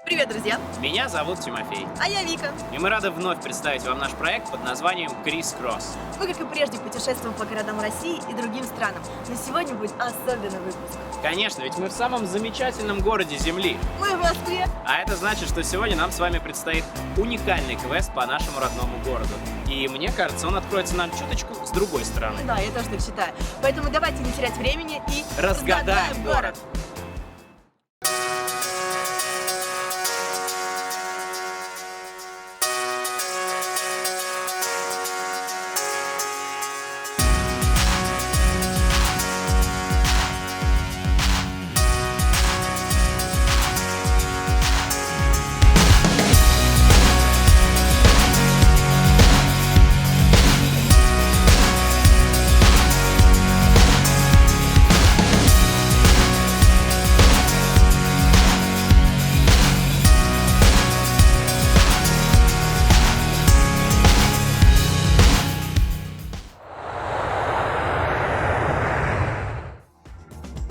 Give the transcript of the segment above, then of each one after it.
Привет, друзья! Меня зовут Тимофей, А я Вика. и мы рады вновь представить вам наш проект под названием Крис Кросс. Мы, как и прежде, путешествуем по городам России и другим странам. Но сегодня будет особенный выпуск. Конечно, ведь мы в самом замечательном городе Земли. Мы в Москве. А это значит, что сегодня нам с вами предстоит уникальный квест по нашему родному городу. И мне кажется, он откроется нам чуточку с другой стороны. Да, я тоже так считаю. Поэтому давайте не терять времени и Разгадаем город!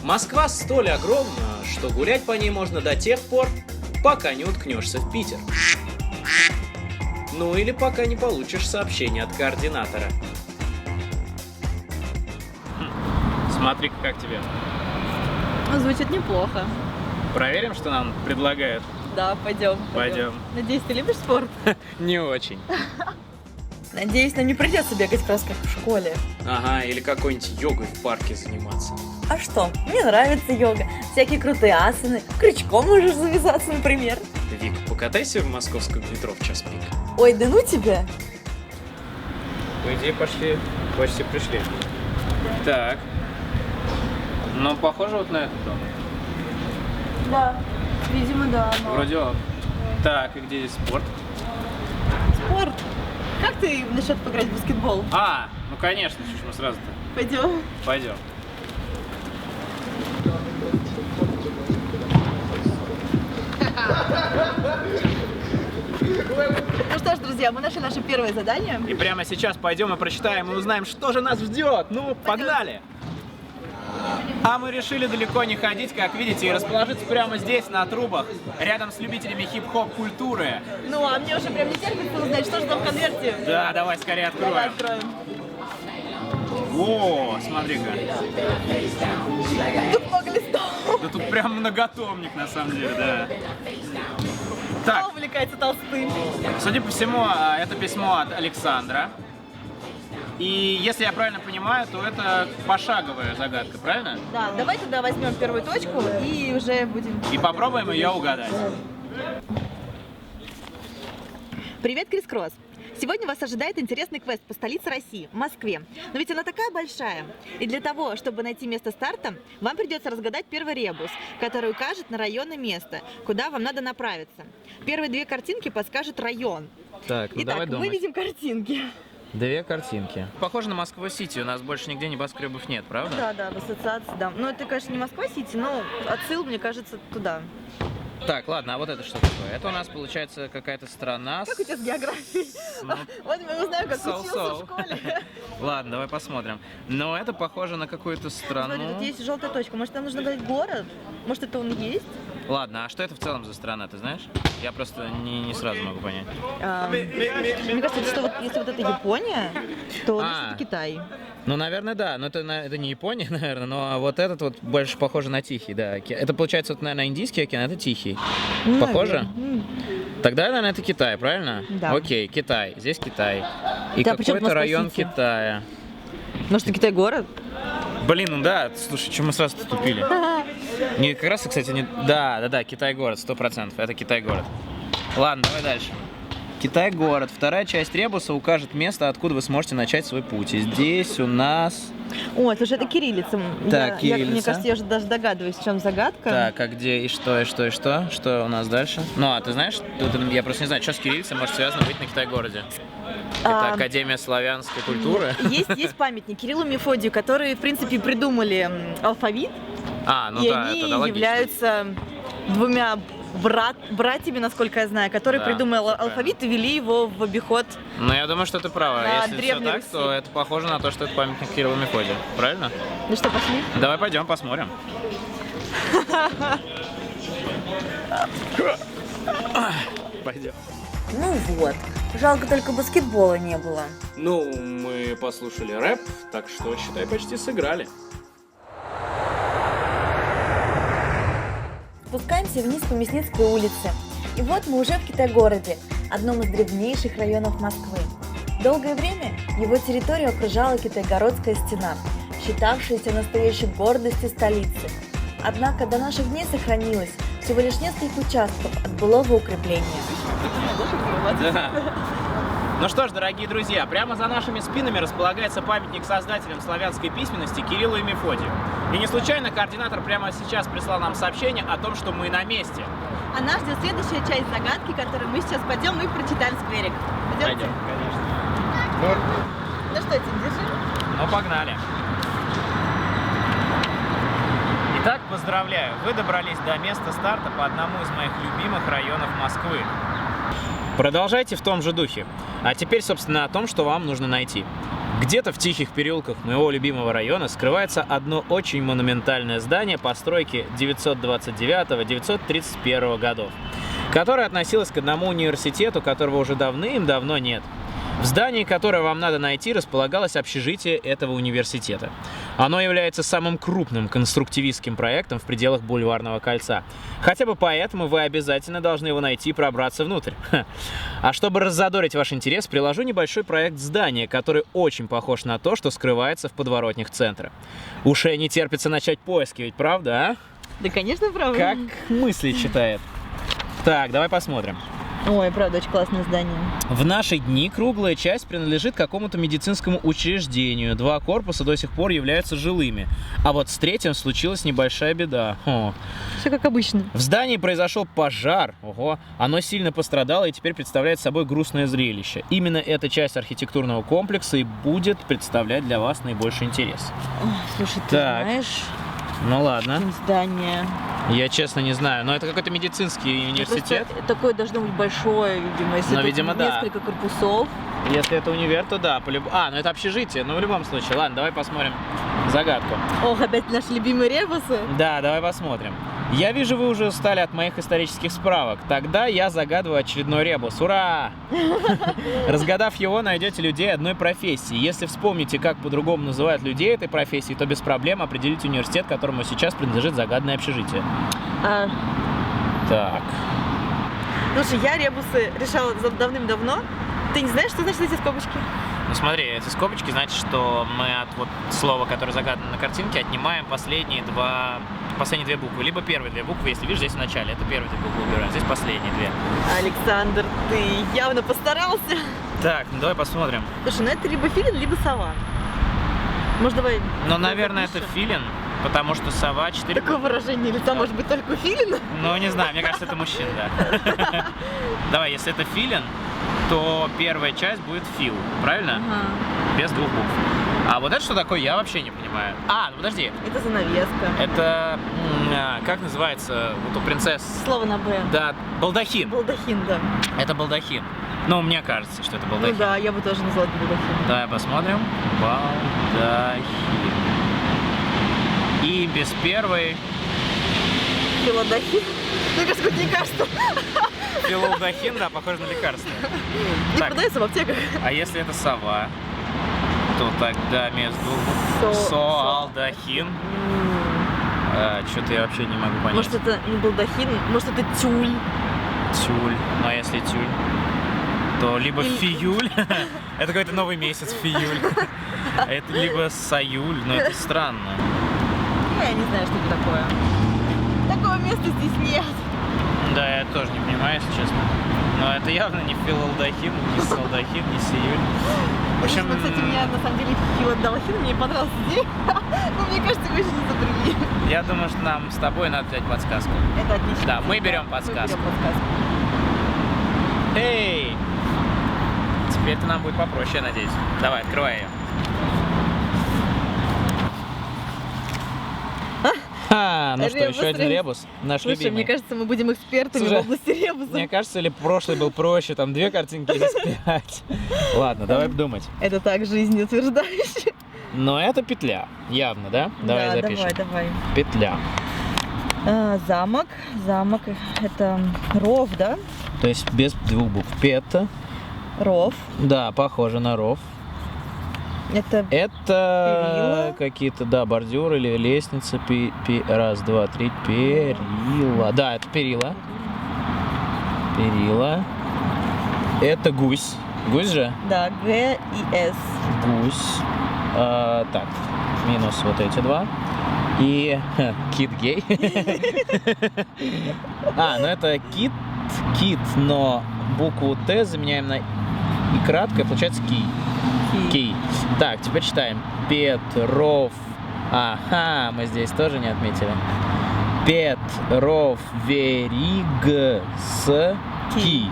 Москва столь огромна, что гулять по ней можно до тех пор, пока не уткнешься в Питер. Ну или пока не получишь сообщение от координатора. Смотри-ка, как тебе. Звучит неплохо. Проверим, что нам предлагают? Да, пойдем. Пойдем. Надеюсь, ты любишь спорт? Не очень. Надеюсь, нам не придется бегать как в школе. Ага, или какой-нибудь йогой в парке заниматься. А что? Мне нравится йога. Всякие крутые асаны. Крючком можешь завязаться, например. Вик, покатайся в московском метро в час пик. Ой, да ну тебя! По идее, почти пришли. Так. Ну, похоже вот на этот дом. Да, видимо, да. Вроде он. Так, и где здесь спорт? Спорт? Как ты насчет поиграть в баскетбол? А, ну конечно, что ж мы сразу-то. Пойдем. Пойдем. Ну что ж, друзья, мы нашли наше первое задание. И прямо сейчас пойдем и прочитаем и узнаем, что же нас ждет. Ну, погнали! А мы решили далеко не ходить, как видите, и расположиться прямо здесь, на трубах, рядом с любителями хип-хоп культуры. Ну, а мне уже прям не терпится узнать, что же там в конверте. Да, давай скорее откроем. Давай откроем. О, смотри-ка. Тут много листов. Да тут прям многотомник, на самом деле, да. Кто Так, увлекается толстым? судя по всему, это письмо от Александра. И если я правильно понимаю, то это пошаговая загадка, правильно? Да, давай тогда возьмем первую точку и уже будем... И попробуем ее угадать. Привет, Крис Кросс. Сегодня вас ожидает интересный квест по столице России, Москве. Но ведь она такая большая. И для того, чтобы найти место старта, вам придется разгадать первый ребус, который укажет на район и место, куда вам надо направиться. Первые две картинки подскажут район. Так, ну давай Итак, мы думать. видим картинки. Две картинки. Похоже на Москва-Сити, у нас больше нигде небоскребов нет, правда? Да, в ассоциации, да. Ну, это, конечно, не Москва-Сити, но отсыл, мне кажется, туда. Так, ладно, а вот это что такое? Это у нас получается какая-то страна. Как у тебя с географией? Вот мы узнаем, как учился в школе. Ладно, давай посмотрим. Но это похоже на какую-то страну. Смотри, тут есть желтая точка. Может, нам нужно говорить город? Может, это он есть? Ладно, а что это в целом за страна, ты знаешь? Я просто не сразу могу понять. Мне кажется, что вот, если вот это Япония, то значит, это Китай. Ну, наверное, да. Но это не Япония, наверное, но вот этот вот больше похоже на Тихий, да. Это получается, вот, наверное, Индийский океан, это Тихий. Похоже? Тогда, наверное, это Китай, правильно? Да. Окей, Китай. Здесь Китай. И Да, причем какой-то район Москва-Сити. Китая. Может, это Китай город? Блин, ну да, слушай, что мы сразу тупили? Не, как раз, кстати, не... Да, Китай-город, 100%, это Китай-город. Ладно, давай дальше. Китай-город. Вторая часть ребуса укажет место, откуда вы сможете начать свой путь. И здесь у нас... Ой, слушай, это кириллица. Так, кириллица. Мне кажется, я уже даже догадываюсь, в чем загадка. Так, а где и что? Что у нас дальше? Ну, а ты знаешь, я просто не знаю, что с кириллицей может связано быть на Китай-городе? Это Академия славянской культуры? Есть памятник Кириллу и Мефодию, которые, в принципе, придумали алфавит. Ну и да, они это логично. являются двумя братьями, насколько я знаю, которые Да, придумали всё алфавит и ввели его в обиход. Ну, я думаю, что ты права. На Если все Древней так, Руси. то это похоже на то, что это памятник Кириллу и Мефодию. Правильно? Ну что, пошли? Давай пойдем посмотрим. Пойдем. Ну вот, жалко только баскетбола не было. Ну, мы послушали рэп, так что, считай, почти сыграли. Спускаемся вниз по Мясницкой улице. И вот мы уже в Китай-городе, одном из древнейших районов Москвы. Долгое время его территорию окружала Китайгородская стена, считавшаяся настоящей гордостью столицы. Однако до наших дней сохранилось всего лишь несколько участков от былого укрепления. Да. Ну что ж, дорогие друзья, прямо за нашими спинами располагается памятник создателям славянской письменности Кириллу и Мефодию. И не случайно координатор прямо сейчас прислал нам сообщение о том, что мы на месте. А нас ждет следующая часть загадки, которую мы сейчас пойдем и прочитаем скверик. Пойдемте? Пойдем, конечно. Ну что, Тим, держи. Ну, погнали. Итак, поздравляю, вы добрались до места старта по одному из моих любимых районов Москвы. Продолжайте в том же духе. А теперь, собственно, о том, что вам нужно найти. Где-то в тихих переулках моего любимого района скрывается одно очень монументальное здание постройки 929-931 годов, которое относилось к одному университету, которого уже давным-давно нет. В здании, которое вам надо найти, располагалось общежитие этого университета. Оно является самым крупным конструктивистским проектом в пределах Бульварного кольца. Хотя бы поэтому вы обязательно должны его найти и пробраться внутрь. А чтобы раззадорить ваш интерес, приложу небольшой проект здания, который очень похож на то, что скрывается в подворотнях центра. Уже не терпится начать поиски, ведь правда, а? Да, конечно, правда. Как мысли читает. Так, давай посмотрим. Ой, правда, очень классное здание. В наши дни круглая часть принадлежит какому-то медицинскому учреждению. 2 корпуса до сих пор являются жилыми. А вот с третьим случилась небольшая беда. Все как обычно. В здании произошел пожар. Ого. Оно сильно пострадало и теперь представляет собой грустное зрелище. Именно эта часть архитектурного комплекса и будет представлять для вас наибольший интерес. Ой, слушай, ты Так. знаешь, Ну ладно. здание. Я честно не знаю. Но это какой-то медицинский университет. Просто такое должно быть большое, видимо, если Ну, тут видимо, да. несколько корпусов. Если это универ, то да. Ну это общежитие. Но в любом случае. Ладно, давай посмотрим загадку. Ох, опять наши любимые ребусы. Да, давай посмотрим. Я вижу, вы уже устали от моих исторических справок. Тогда я загадываю очередной ребус. Ура! Разгадав его, найдете людей одной профессии. Если вспомните, как по-другому называют людей этой профессии, то без проблем определите университет, которому сейчас принадлежит загаданное общежитие. Так. Слушай, я ребусы решала давным-давно. Ты не знаешь, что значит эти скобочки? Ну смотри, эти скобочки значит, что мы от вот слова, которое загадано на картинке, отнимаем последние две буквы. Либо первые 2 буквы, если видишь, здесь в начале. Это первые 2 буквы убираем, здесь последние 2. Александр, ты явно постарался. Так, ну давай посмотрим. Слушай, ну это либо филин, либо сова. Может, давай... Ну, наверное, это запишем? филин, потому что сова 4 Такое выражение лица может быть только у филина. Ну, не знаю, мне кажется, это мужчина, да. Давай, если это филин, то первая часть будет фил, правильно? Без 2 букв. А вот это что такое, я вообще не понимаю. Ну подожди. Это занавеска. Это, как называется, вот у принцесс? Слово на «Б». Да, балдахин. Балдахин, да. Это балдахин. Ну, мне кажется, что это балдахин. Ну да, я бы тоже назвала это балдахин. Давай посмотрим. Балдахин. И без первой... Филодахин. Мне кажется, какое-то лекарство. Филодахин, да, похоже на лекарство. Не Так. продается в аптеках. А если это сова, то тогда между соалдахин. Что-то я вообще не могу понять. Может, это не балдахин, может, это тюль. Тюль. Ну а если тюль, то либо Или- фиюль. Это какой-то новый месяц, фиюль. А это либо саюль, но это странно. Я не знаю, что это такое. Такого места здесь нет. Да, я тоже не понимаю, если честно. Но это явно не филалдахин, не салдахин, не сиюль. В общем, Ну, кстати, мне на самом деле филодахин, мне понравился идея. Но мне кажется, вы еще не изобрели. я думаю, что нам с тобой надо взять подсказку. Это отлично. Да, мы берем подсказку. Мы берем подсказку. Эй! Теперь-то нам будет попроще, я надеюсь. Давай, открывай ее. Ну что, Ребус, еще один ребус, наш Слушай, любимый. мне кажется, мы будем экспертами Слушай, в области ребуса. Мне кажется, или прошлый был проще, там 2 картинки или 5. Ладно, давай думать. Это так жизнеутверждающе. Но это петля, явно, да? Давай Да, запишем. давай. Петля. Замок. Замок это ров, да? То есть без двух букв. Пета. Ров. Да, похоже на ров. Это Это перила? какие-то, да, бордюры или лестница. Раз, два, три. Перила. Да, это перила. Перила. Это гусь. Гусь же? да, Г и С. Гусь. Так, минус вот эти два. И кит гей. Ну это кит, но букву Т заменяем на и краткое, получается ки. Ки. Так, теперь читаем. Петров. Ага, мы здесь тоже не отметили. Петров Вериг с ки.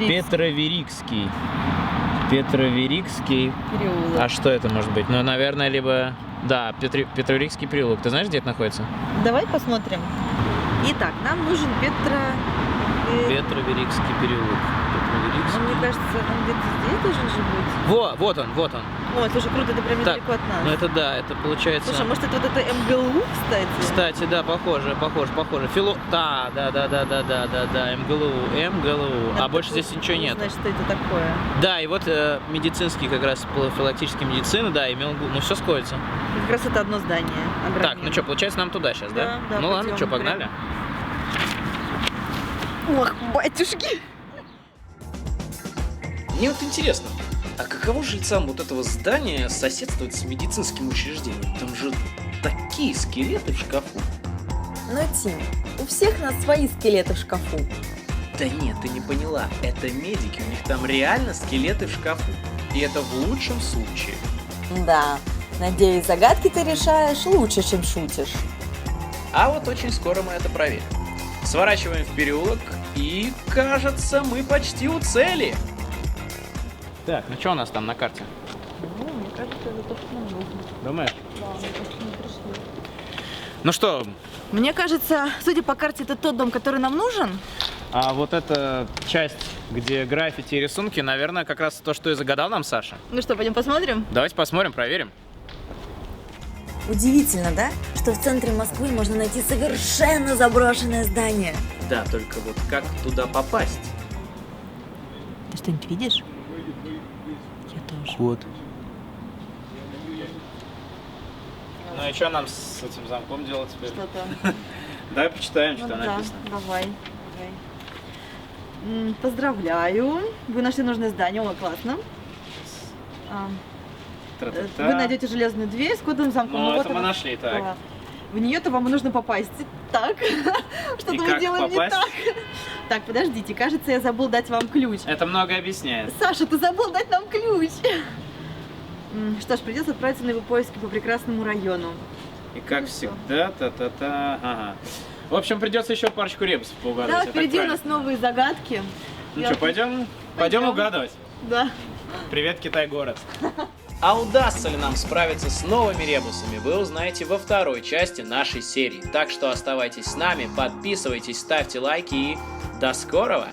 Петроверикский. Петроверикский. Переулок. А что это может быть? Ну, наверное, либо... Да, Петроверикский переулок. Ты знаешь, где это находится? Давай посмотрим. Итак, нам нужен Петроверикский переулок. Мне кажется, он где-то здесь должен же быть. Вот он. О, слушай, круто, это прям Так, недалеко от нас. Ну это да, это получается... Слушай, может это вот это МГЛУ, кстати? Кстати, да, похоже. Да, МГЛУ. А больше здесь ничего нет. Значит, что это такое? Да, и вот медицинский как раз, профилактический медицины, да, имел... Ну все сходится. Как раз это одно здание. Так, ну что, получается нам туда сейчас, да? Да, Ну ладно, пойдем, что, погнали? Ох, батюшки! Мне вот интересно, а каково жильцам вот этого здания соседствовать с медицинским учреждением? Там же такие скелеты в шкафу. Но, Тим, у всех нас свои скелеты в шкафу. Да нет, ты не поняла. Это медики, у них там реально скелеты в шкафу. И это в лучшем случае. Да, надеюсь, загадки ты решаешь лучше, чем шутишь. А вот очень скоро мы это проверим. Сворачиваем в переулок, и кажется, мы почти у цели. Так, ну что у нас там на карте? Ну, мне кажется, это то, что нам нужно. Думаешь? Да, мы почти не пришли. Ну что, Мне кажется, судя по карте, это тот дом, который нам нужен. а вот эта часть, где граффити и рисунки, наверное, как раз то, что и загадал нам Саша. Ну что, пойдем посмотрим? Давайте посмотрим, проверим. Удивительно, да? Что в центре Москвы можно найти совершенно заброшенное здание. Да, только вот как туда попасть? Ты что-нибудь видишь? Я тоже. Кот. Ну и что нам с этим замком делать теперь? Что там? Давай почитаем, что Ну там да, написано. давай. Поздравляю. Вы нашли нужное здание. О, классно. Тра-та-та. Вы найдете железную дверь с кодовым замком. Ну, вот это мы она. нашли, так. Да. В нее-то вам и нужно попасть. Так. Что-то И вы как делаем не попасть? так. Так, подождите, кажется, я забыл дать вам ключ. Это много объясняет. Саша, ты забыл дать нам ключ. Что ж, придется отправиться на его поиски по прекрасному району. И как Ну всегда, та-та-та, ага. В общем, придется еще парочку ребусов поугадывать. Да, я так впереди у правильно нас понимаю? новые загадки. Ну Я- что, пойдем Пойдем. угадывать? Да. Привет, Китай-город. А удастся ли нам справиться с новыми ребусами, вы узнаете во второй части нашей серии. Так что оставайтесь с нами, подписывайтесь, ставьте лайки и до скорого!